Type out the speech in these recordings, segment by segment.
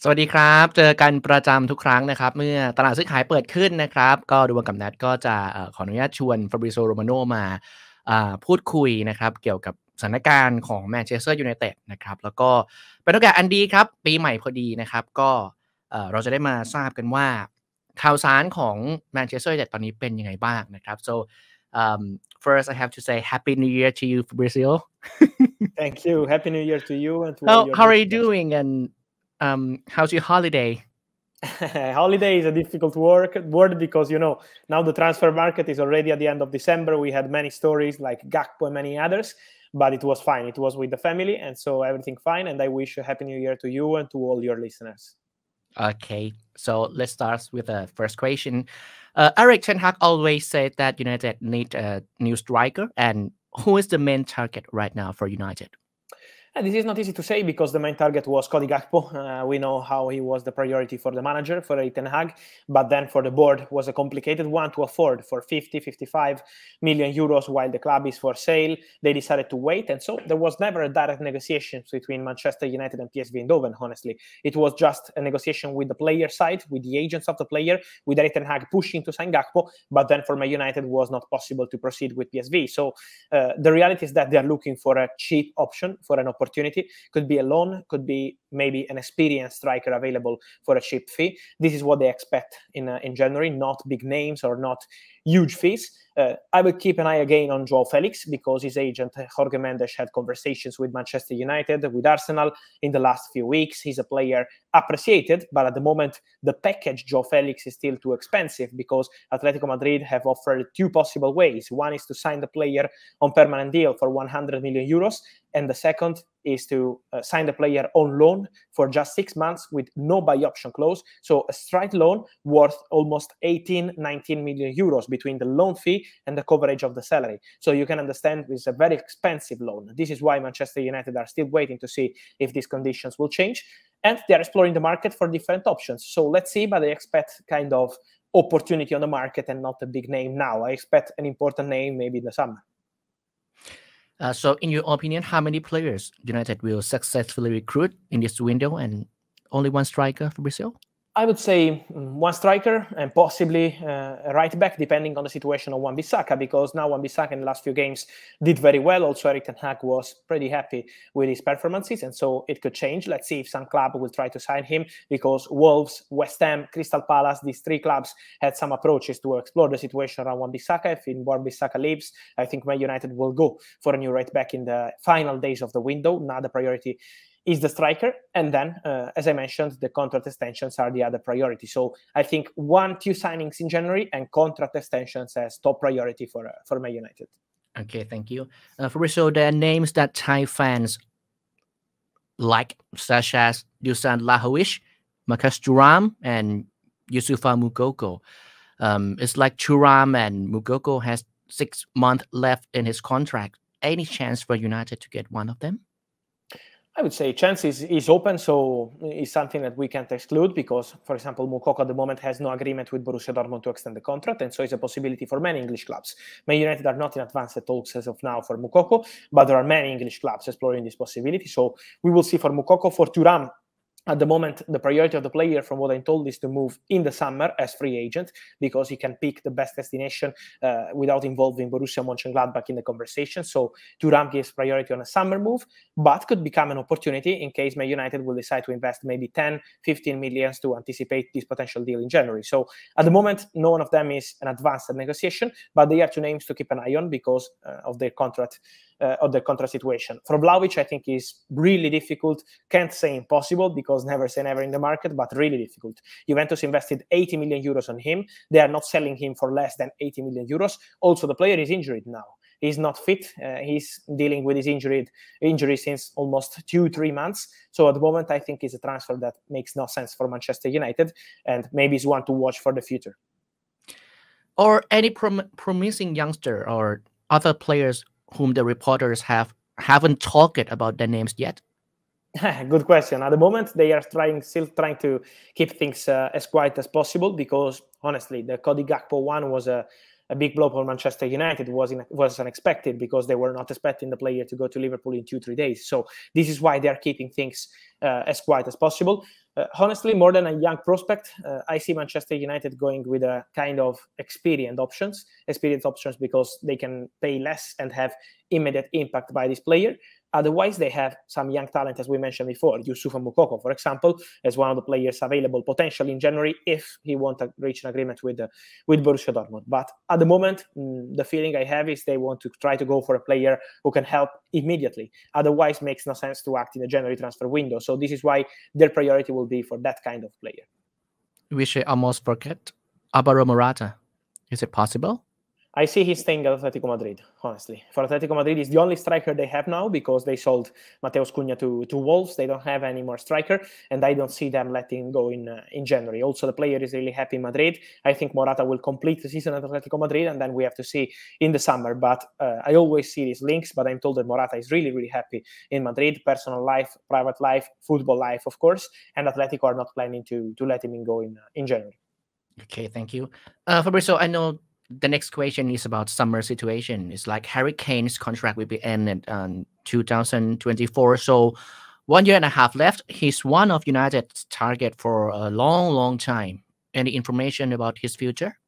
สวัสดีครับเจอกันประจำทุกครั้งนะครับเมื่อตลาดซื้อขายเปิดขึ้นนะครับก็ดวงกับนัดก็จะขออนุญาตชวน Fabrizio Romano มาพูดคุยนะครับเกี่ยวกับสถานการณ์ของแมนเชสเตอร์ยูไนเต็ดนะครับแล้วก็เป็นโอกาสอันดีครับปีใหม่พอดีนะครับก็เราจะได้มาทราบกันว่าข่าวสารของแมนเชสเตอร์ยูไนเต็ดตอนนี้เป็นยังไงบ้างนะครับ so first I have to say Happy New Year to you Fabrizio Thank you. Happy New Year to you and to all how your how are you listeners. doing and how's your holiday Holiday is a difficult word because now the transfer market is already at the end of December. We had many stories like Gakpo and many others, but it was fine. It was with the family, and so everything fine. And I wish a happy New Year to you and to all your listeners. Okay, so let's start with the first question. Eric Ten Hag always said that United need a new striker, and who is the main target right now for United? And this is not easy to say because the main target was Cody Gakpo. We know how he was the priority for the manager, for Erik Ten Hag, but then for the board was a complicated one to afford for 55 million euros while the club is for sale. They decided to wait, and so there was never a direct negotiation between Manchester United and PSV Eindhoven, honestly. It was just a negotiation with the player side, with the agents of the player, with Erik Ten Hag pushing to sign Gakpo, but then for Man United it was not possible to proceed with PSV. So the reality is that they are looking for a cheap option, for an opportunity. Could be a loan, could be maybe an experienced striker available for a cheap fee. This is what they expect in January, not big names or not huge fees. I would keep an eye again on Joao Felix because his agent Jorge Mendes had conversations with Manchester United, with Arsenal in the last few weeks. He's a player appreciated, but at the moment the package Joao Felix is still too expensive because Atletico Madrid have offered two possible ways. One is to sign the player on permanent deal for 100 million euros, and the second is to sign the player on loan for just 6 months with no buy option clause. So a straight loan worth almost 19 million euros between the loan fee and the coverage of the salary. So you can understand it's a very expensive loan. This is why Manchester United are still waiting to see if these conditions will change. And they're exploring the market for different options. So let's see, but I expect kind of opportunity on the market and not a big name now. I expect an important name maybe in the summer. So, in your opinion, how many players United will successfully recruit in this window, and only one striker for Brazil? I would say one striker and possibly a right back, depending on the situation of Wan-Bissaka, because now Wan-Bissaka in the last few games did very well. Also, Erik Ten Hag was pretty happy with his performances, and so it could change. Let's see if some club will try to sign him, because Wolves, West Ham, Crystal Palace, these three clubs had some approaches to explore the situation around Wan-Bissaka. If Wan-Bissaka leaves, I think Man United will go for a new right back in the final days of the window. Now the priority is the striker, and then as I mentioned, the contract extensions are the other priority. So I think 1-2 signings in January and contract extensions as top priority for Man United. Okay, thank you. Fabrizio, there are names that Thai fans like, such as Dusan Lahovic, Marcus Thuram, and Yusufa Mugoko. It's like Thuram and Mugoko has 6 months left in his contract. Any chance for United to get one of them? I would say chance is open, so it's something that we can't exclude because, for example, Moukoko at the moment has no agreement with Borussia Dortmund to extend the contract, and so it's a possibility for many English clubs. Man United are not in advanced talks as of now for Moukoko, but there are many English clubs exploring this possibility, so we will see for Moukoko. For Thuram, at the moment, the priority of the player, from what I'm told, is to move in the summer as free agent because he can pick the best destination without involving Borussia Mönchengladbach in the conversation. So Thuram gives priority on a summer move, but could become an opportunity in case Man United will decide to invest maybe 10, 15 millions to anticipate this potential deal in January. So at the moment, no one of them is an advanced negotiation, but they are two names to keep an eye on because of their contract situation. For Vlahovic, I think is really difficult. Can't say impossible because never say never in the market, but really difficult. Juventus invested 80 million euros on him. They are not selling him for less than 80 million euros. Also, the player is injured now. He's not fit. He's dealing with his injury since almost 2-3 months. So at the moment, I think it's a transfer that makes no sense for Manchester United, and maybe it's one to watch for the future. Or any promising youngster or other players whom the reporters haven't talked about their names yet? Good question. At the moment, they are still trying to keep things as quiet as possible because, honestly, the Cody Gakpo one was a a big blow for Manchester United was unexpected because they were not expecting the player to go to Liverpool in 2-3 days. So this is why they are keeping things as quiet as possible. Honestly, more than a young prospect, I see Manchester United going with a kind of experienced options because they can pay less and have immediate impact by this player. Otherwise, they have some young talent, as we mentioned before. Youssoufa Moukoko, for example, as one of the players available potentially in January if he wants to reach an agreement with Borussia Dortmund. But at the moment, the feeling I have is they want to try to go for a player who can help immediately. Otherwise, it makes no sense to act in the January transfer window. So this is why their priority will be for that kind of player. Which I almost forget. Alvaro Morata. Is it possible? I see he's staying at Atletico Madrid, honestly. For Atletico Madrid, he's the only striker they have now because they sold Mateus Cunha to Wolves. They don't have any more striker, and I don't see them letting him go in January. Also, the player is really happy in Madrid. I think Morata will complete the season at Atletico Madrid, and then we have to see in the summer. But I always see these links, but I'm told that Morata is really, really happy in Madrid. Personal life, private life, football life, of course, and Atletico are not planning to let him go in January. Okay, thank you. Fabrizio, I know the next question is about summer situation. It's like Harry Kane's contract will be ended on 2024. So 1 year and a half left. He's one of United's target for a long, long time. Any information about his future?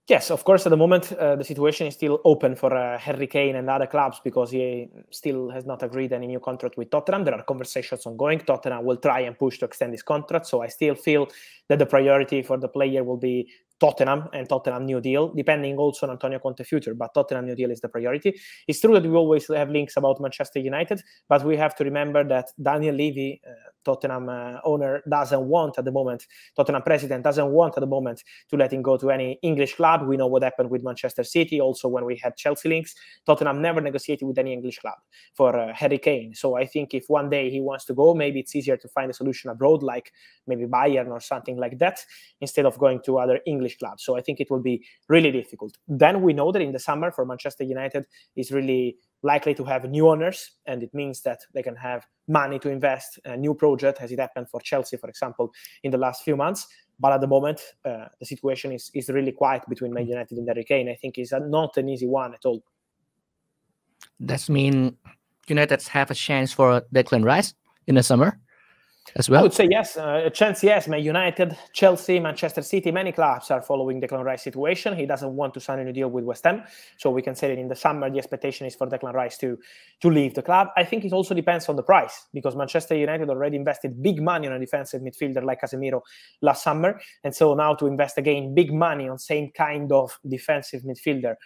Yes, of course, at the moment, the situation is still open for Harry Kane and other clubs because he still has not agreed any new contract with Tottenham. There are conversations ongoing. Tottenham will try and push to extend his contract. So I still feel that the priority for the player will be Tottenham and Tottenham new deal, depending also on Antonio Conte's future. But Tottenham new deal is the priority. It's true that we always have links about Manchester United, but we have to remember that Daniel Levy, Tottenham owner, doesn't want at the moment, Tottenham president doesn't want at the moment to let him go to any English club. We know what happened with Manchester City. Also, when we had Chelsea links, Tottenham never negotiated with any English club for Harry Kane. So I think if one day he wants to go, maybe it's easier to find a solution abroad, like maybe Bayern or something like that, instead of going to other English clubs. So I think it will be really difficult. Then we know that in the summer for Manchester United is really likely to have new owners, and it means that they can have money to invest in a new project, as it happened for Chelsea, for example, in the last few months. But at the moment, the situation is really quiet between Man United and Harry Kane. I think it's not an easy one at all. Does mean United have a chance for Declan Rice in the summer as well? I would say yes. A chance, yes. Man United, Chelsea, Manchester City, many clubs are following Declan Rice's situation. He doesn't want to sign a new deal with West Ham. So we can say that in the summer, the expectation is for Declan Rice to leave the club. I think it also depends on the price because Manchester United already invested big money on a defensive midfielder like Casemiro last summer. And so now to invest again big money on same kind of defensive midfielder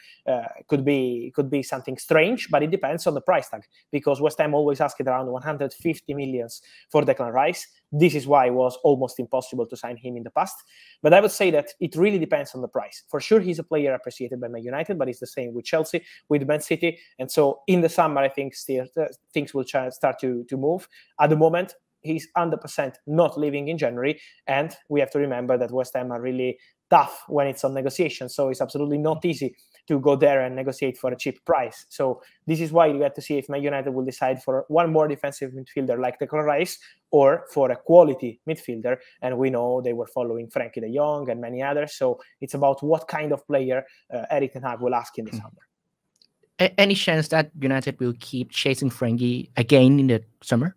could be something strange, but it depends on the price tag because West Ham always asked around 150 million for Declan Rice. This is why it was almost impossible to sign him in the past. But I would say that it really depends on the price. For sure, he's a player appreciated by Man United, but it's the same with Chelsea, with Man City. And so in the summer, I think still things will start to move. At the moment, he's 100% not leaving in January. And we have to remember that West Ham are really tough when it's on negotiation. So it's absolutely not easy to go there and negotiate for a cheap price. So this is why you have to see if Man United will decide for one more defensive midfielder like Declan Rice or for a quality midfielder. And we know they were following Frankie de Jong and many others. So it's about what kind of player Erik ten Hag will ask in the summer. Any chance that United will keep chasing Frankie again in the summer?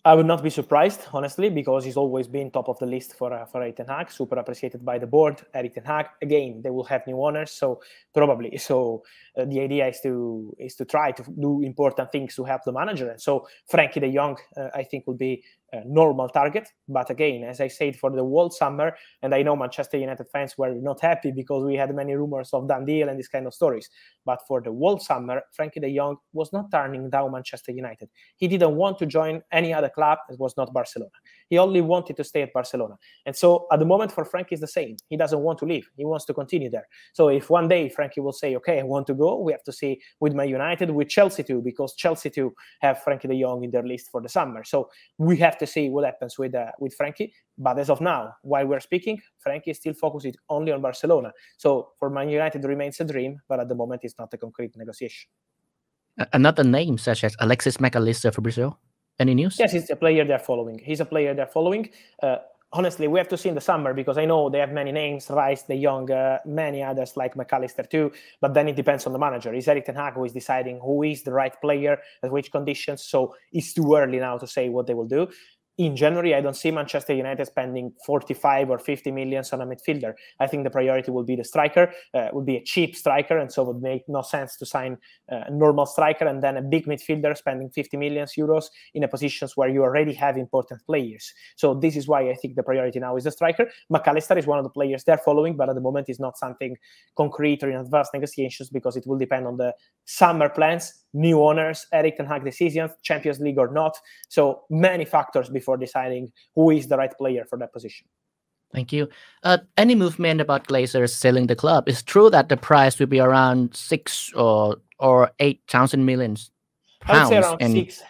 I would not be surprised, honestly, because he's always been top of the list for Erik ten Hag, super appreciated by the board. Erik ten Hag, again, they will have new owners, so probably. So the idea is to try to do important things to help the manager. And so Frankie de Jong, I think, will be a normal target. But again, as I said, for the whole summer, and I know Manchester United fans were not happy because we had many rumors of done deal and these kind of stories. But for the whole summer, Frankie de Jong was not turning down Manchester United. He didn't want to join any other club. It was not Barcelona. He only wanted to stay at Barcelona. And so at the moment for Frankie is the same. He doesn't want to leave. He wants to continue there. So if one day Frankie will say, okay, I want to go, we have to see with Man United, with Chelsea too, because Chelsea too have Frankie de Jong in their list for the summer. So we have to see what happens with Frankie. But as of now, while we're speaking, Frankie is still focused only on Barcelona. So for Man United, it remains a dream, but at the moment, it's not a concrete negotiation. Another name such as Alexis McAllister for Brazil. Any news? Yes, he's a player they're following. honestly, we have to see in the summer, because I know they have many names, Rice, De Jong, many others like McAllister too, but then it depends on the manager. It's Erik ten Hag who is deciding who is the right player at which conditions, so it's too early now to say what they will do. In January, I don't see Manchester United spending 45 or 50 millions on a midfielder. I think the priority will be the striker, would be a cheap striker, and so it would make no sense to sign a normal striker and then a big midfielder spending 50 million euros in a positions where you already have important players. So this is why I think the priority now is the striker. McAllister is one of the players they're following, but at the moment it's not something concrete or in advanced negotiations, because it will depend on the summer plans, new owners, Erik ten Hag decisions, Champions League or not. So many factors before deciding who is the right player for that position. Thank you. Any movement about Glazers selling the club? It's true that the price will be around 8,000 millions I would say pounds. around And 6.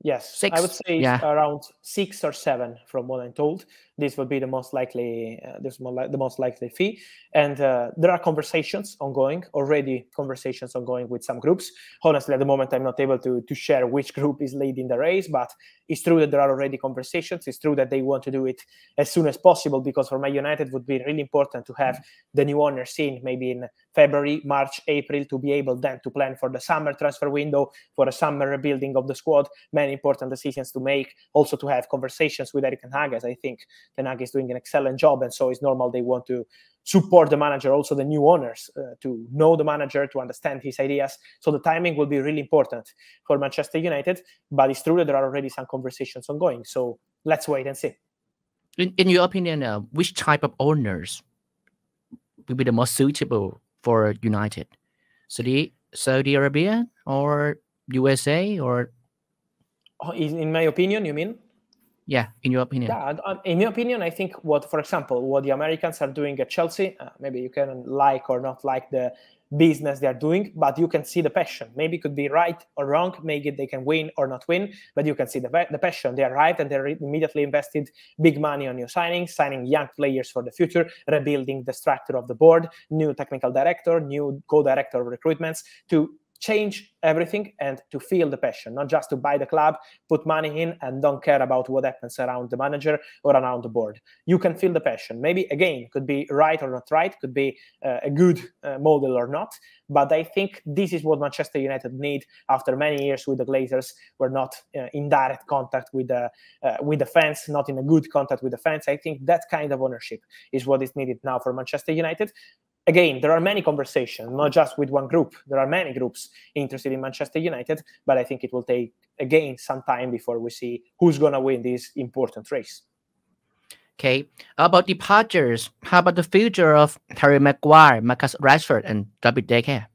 Yes, I would 6, say yeah. around 6 or 7, from what I'm told. This would be the most likely, the most likely fee. And there are conversations ongoing, already conversations ongoing with some groups. Honestly, at the moment, I'm not able to share which group is leading the race, but it's true that there are already conversations. It's true that they want to do it as soon as possible, because for Man United, it would be really important to have the new owner seen maybe in February, March, April, to be able then to plan for the summer transfer window, for a summer rebuilding of the squad, many important decisions to make, also to have conversations with Erik ten Hag, as I think ten Hag is doing an excellent job, and so it's normal they want to support the manager, also the new owners, to know the manager, to understand his ideas. So the timing will be really important for Manchester United, but it's true that there are already some conversations ongoing. So let's wait and see. In your opinion, which type of owners will be the most suitable for United? Saudi Arabia or USA or? In my opinion, you mean? Yeah, in your opinion. Yeah, in my opinion, I think for example, what the Americans are doing at Chelsea, maybe you can like or not like the business they are doing, but you can see the passion. Maybe it could be right or wrong, maybe they can win or not win, but you can see the passion. They arrived and they immediately invested big money on new signings, signing young players for the future, rebuilding the structure of the board, new technical director, new co-director of recruitments, to change everything and to feel the passion, not just to buy the club, put money in, and don't care about what happens around the manager or around the board. You can feel the passion. Maybe, again, could be right or not right, could be a good model or not, but I think this is what Manchester United need after many years with the Glazers. We're not in direct contact with the fans, not in a good contact with the fans. I think that kind of ownership is what is needed now for Manchester United. Again, there are many conversations, not just with one group. There are many groups interested in Manchester United, but I think it will take, again, some time before we see who's going to win this important race. Okay. About departures, how about the future of Harry Maguire, Marcus Rashford, and David De Gea?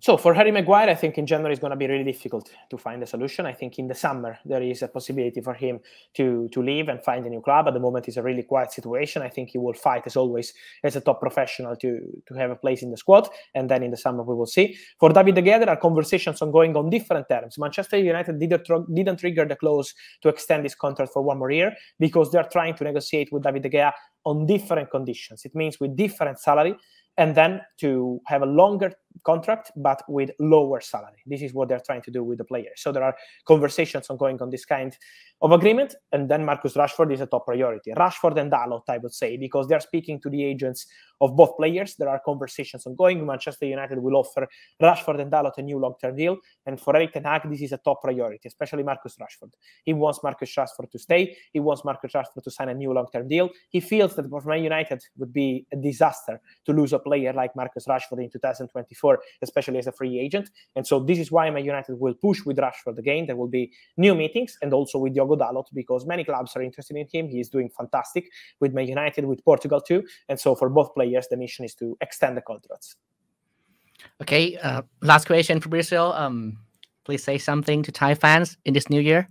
So for Harry Maguire, I think in January it's going to be really difficult to find a solution. I think in the summer there is a possibility for him to leave and find a new club. At the moment, it's a really quiet situation. I think he will fight, as always, as a top professional to have a place in the squad. And then in the summer we will see. For David De Gea, there are conversations ongoing on different terms. Manchester United didn't trigger the clause to extend his contract for one more year, because they're trying to negotiate with David De Gea on different conditions. It means with different salary, and then to have a longer contract, but with lower salary. This is what they're trying to do with the players. So there are conversations ongoing on this kind of agreement. And then Marcus Rashford is a top priority. Rashford and Dalot, I would say, because they're speaking to the agents of both players. There are conversations ongoing. Manchester United will offer Rashford and Dalot a new long-term deal. And for Erik ten Hag, this is a top priority, especially Marcus Rashford. He wants Marcus Rashford to stay. He wants Marcus Rashford to sign a new long-term deal. He feels that for Man United would be a disaster to lose a player like Marcus Rashford in 2024, especially as a free agent. And so this is why Man United will push with Rashford again. There will be new meetings, and also with Diogo Dalot, because many clubs are interested in him. He is doing fantastic with Man United, with Portugal too. And so for both players, the mission is to extend the contracts. Okay, last question for Brazil. Please say something to Thai fans in this new year.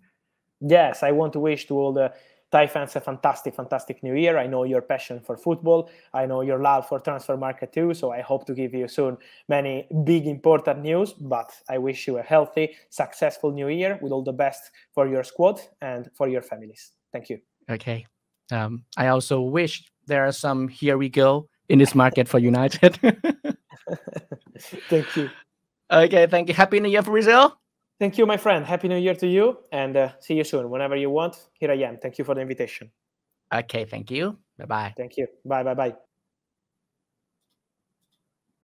Yes, I want to wish to all the Thai fans a fantastic new year. I know your passion for football. I know your love for transfer market too. So I hope to give you soon many big important news. But I wish you a healthy, successful new year with all the best for your squad and for your families. Thank you. Okay. I also wish there are some here we go in this market for United. Thank you. Okay, thank you. Happy New Year for Brazil. Thank you, my friend. Happy New Year to you, and see you soon. Whenever you want, here I am. Thank you for the invitation. Okay, thank you. Bye bye. Thank you. Bye.